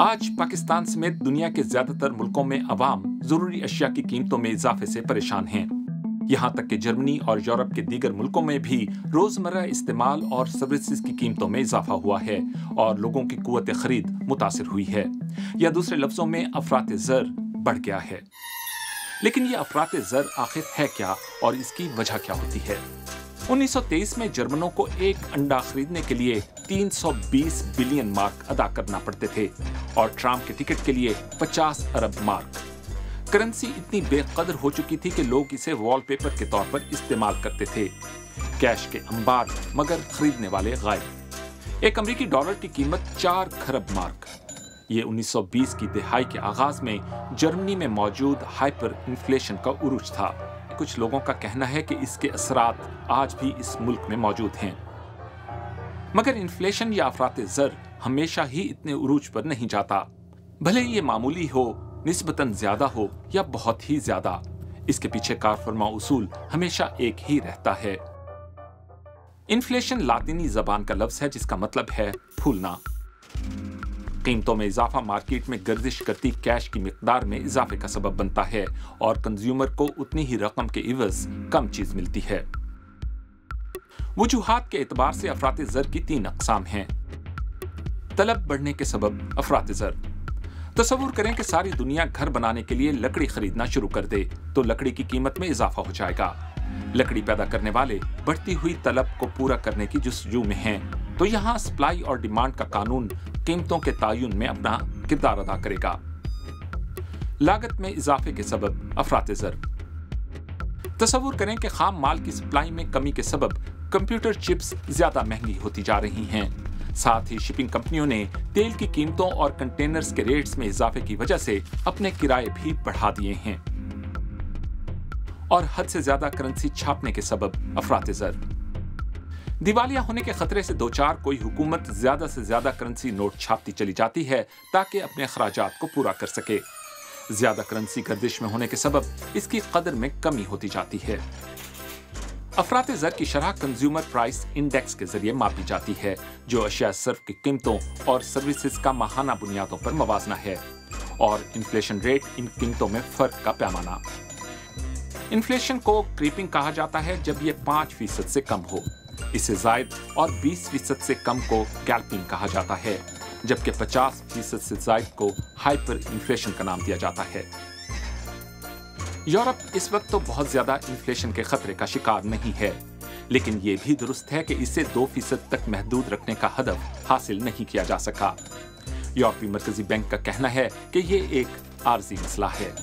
आज पाकिस्तान समेत दुनिया के ज्यादातर मुल्कों में अवाम जरूरी अशिया की कीमतों में इजाफे से परेशान हैं। यहाँ तक कि जर्मनी और यूरोप के दीगर मुल्कों में भी रोजमर्रा इस्तेमाल और सर्विसेज की कीमतों में इजाफा हुआ है और लोगों की कुव्वत खरीद मुतासिर हुई है, या दूसरे लफ्जों में अफरात ज़र बढ़ गया है। लेकिन ये अफरात ज़र आखिर है क्या और इसकी वजह क्या होती है? 1923 में जर्मनों को एक अंडा खरीदने के लिए 320 बिलियन मार्क अदा करना पड़ते थे और ट्राम के टिकट के लिए 50 अरब मार्क। करेंसी इतनी बेकदर हो चुकी थी कि लोग इसे वॉलपेपर के तौर पर इस्तेमाल करते थे। कैश के अंबार मगर खरीदने वाले गायब। एक अमेरिकी डॉलर की कीमत 4 खरब मार्क। ये 1920 की दहाई के आगाज में जर्मनी में मौजूद हाइपर इन्फ्लेशन का उरूज था। कुछ लोगों का कहना है कि इसके असरात आज भी इस मुल्क में मौजूद हैं। मगर इन्फ्लेशन या अफरात ज़र हमेशा ही इतने उरूज पर नहीं जाता। भले ये मामूली हो, निस्बतन ज्यादा हो या बहुत ही ज्यादा, इसके पीछे कारफरमा उसूल हमेशा एक ही रहता है। इन्फ्लेशन लातिनी जबान का लफ्ज है जिसका मतलब है फूलना। कीमतों में इजाफा मार्केट में गर्दिश करती कैश की मिकदार में इजाफे का सबब बनता है और कंज्यूमर को उतनी ही रकम के इवज कम चीज मिलती है। वजूहात के एतबार से अफरात ज़र की 3 अक़साम हैं। तलब बढ़ने के सबब अफरात ज़र। तसव्वुर करें कि सारी दुनिया घर बनाने के लिए लकड़ी खरीदना शुरू कर दे तो लकड़ी की कीमत में इजाफा हो जाएगा। लकड़ी पैदा करने वाले बढ़ती हुई तलब को पूरा करने की जुस्तजू में हैं, तो यहाँ सप्लाई और डिमांड का कानून कीमतों के तायुन में अपना किरदार अदा करेगा। लागत में इजाफे के सबब अफरात ज़र। तसव्वुर करें कि खाम माल की सप्लाई में कमी के सबब कंप्यूटर चिप्स ज्यादा महंगी होती जा रही हैं। साथ ही शिपिंग कंपनियों ने तेल की कीमतों और कंटेनर्स के रेट्स में इजाफे की वजह से अपने किराए भी बढ़ा दिए हैं। और हद से ज्यादा करेंसी छापने के सबब अफरात ज़र। दिवालिया होने के खतरे से दो चार कोई हुकूमत ज्यादा से ज्यादा करेंसी नोट छापती चली जाती है ताकि अपने अखराजात को पूरा कर सके। ज्यादा करेंसी गर्दिश में होने के सबब इसकी कदर में कमी होती जाती है। अफरात ज़र की शरह कंज्यूमर प्राइस इंडेक्स के जरिए मापी जाती है, जो अशिया सर्फ की कीमतों और सर्विसेज का माहाना बुनियादों पर मवाजना है, और इन्फ्लेशन रेट इन कीमतों में फर्क का पैमाना। इन्फ्लेशन को क्रीपिंग कहा जाता है जब ये 5% से कम हो। इससे जायद और 20% से कम को गैल्पिंग कहा जाता है, जबकि 50% से जायद को हाइपर इन्फ्लेशन का नाम दिया जाता है। यूरोप इस वक्त तो बहुत ज्यादा इन्फ्लेशन के खतरे का शिकार नहीं है, लेकिन ये भी दुरुस्त है कि इसे 2% तक महदूद रखने का हदफ हासिल नहीं किया जा सका। यूरोपीय मरकजी बैंक का कहना है कि ये एक आर्जी मसला है।